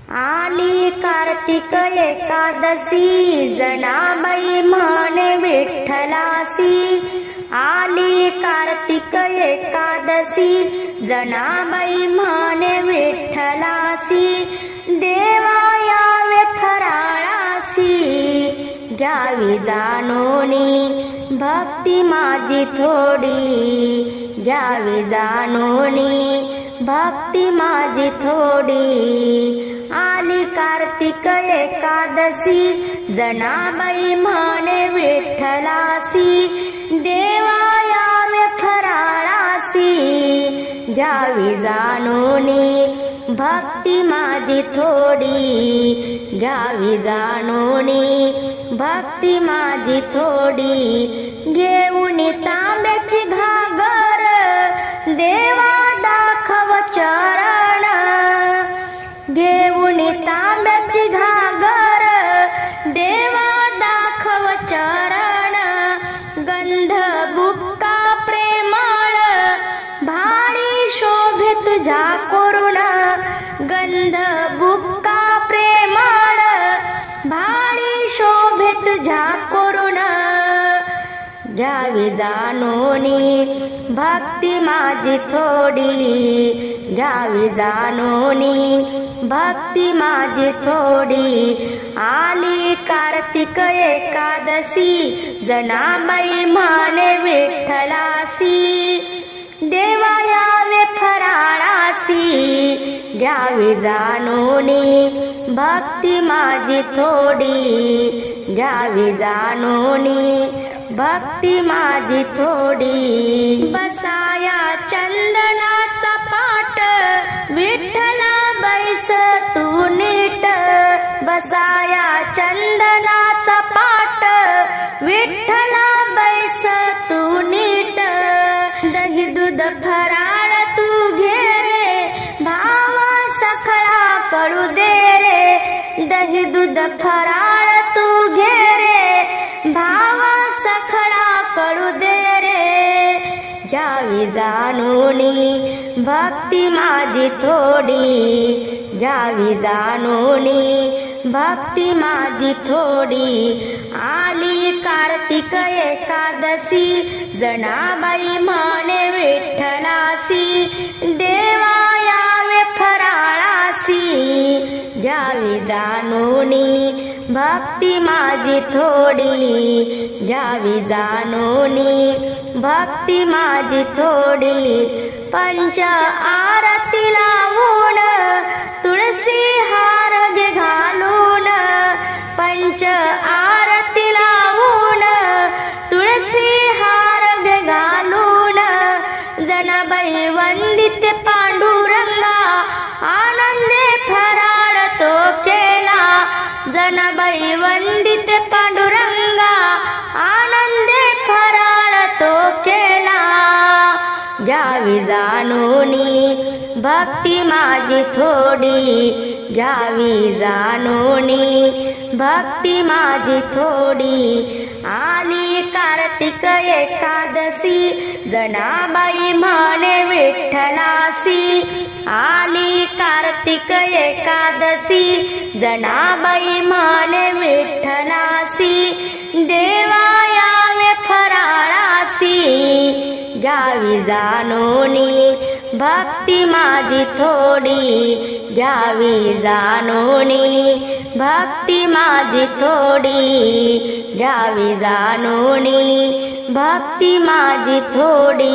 आली कार्तिक एकादशी जनाबाई म्हणे विठ्ठलासी। आली कार्तिक एकादशी जनाबाई म्हणे विठ्ठलासी। देवा यावे फराळासी घ्यावी जाणूनी भक्ती माझी थोडी। घ्यावी जाणूनी भक्ती माझी थोडी। आली कार्तिक एकादशी जनाबाई म्हणे विठ्ठलासी। देवा यावे फराळासी घ्यावी जाणूनी भक्ती माझी थोडी। घ्यावी जाणूनी भक्ती माझी थोडी। घेऊन तांब्याची घागर देवा दाखव चरण। घेऊन तांब्याची घागर देवा दाखव चरण। गंध बुक्का प्रेमळ भारी शोभे तुझ्या करुण। गंध बुक्का प्रेमळ भारी शोभे तुझ्या करुण। घ्यावी जाणूनी भक्ती माझी थोडी। घ्यावी जाणूनी भक्ती माझी थोडी। आली कार्तिक एकादशी जनाबाई म्हणे विठ्ठलासी। देवा यावे फराळासी घ्यावी जाणूनी भक्ती माझी थोडी। घ्यावी जाणूनी भक्ती माझी थोडी। बसाया चंदनाचा पाट विठ्ठला बैस तू नीट। बसाया चंदनाचा पाट विठ्ठला बैस तू नीट। दही दूध फराळ तू घे रे भावा सखळा करू दे रे। दही दूध फराळ तू घे रे भावा सखळा करू दे रे। घ्यावी जाणूनी भक्ती माझी थोडी। घ्यावी जाणूनी भक्ती माझी थोडी। आली कार्तिक एकादशी जनाबाई म्हणे विठ्ठलासी। देवा यावे फराळासी घ्यावी जाणूनी भक्ती माझी थोडी। घ्यावी जाणूनी भक्ती माझी थोडी। पंच आरती लावून तुळसी हार घे घालून। पंच आरती लावून तुळसी हार घे घालून। जनाबाई वंदित पांडुरंगा आनंदे फराळ तो केला। जनाबाई वंदित पांडुरंगा आनंदे फराळ तो केला। घ्यावी जाणूनी भक्ती माझी थोडी। घ्यावी जाणूनी भक्ती माझी थोडी। आली कार्तिक एकादशी जनाबाई म्हणे विठ्ठलासी। आली कार्तिक एकादशी जनाबाई म्हणे विठ्ठलासी। देवा यावे फराळासी घ्यावी जाणूनी भक्ती माझी थोडी। घ्यावी जाणूनी भक्ती माझी थोडी। घ्यावी जाणूनी भक्ती माझी थोडी।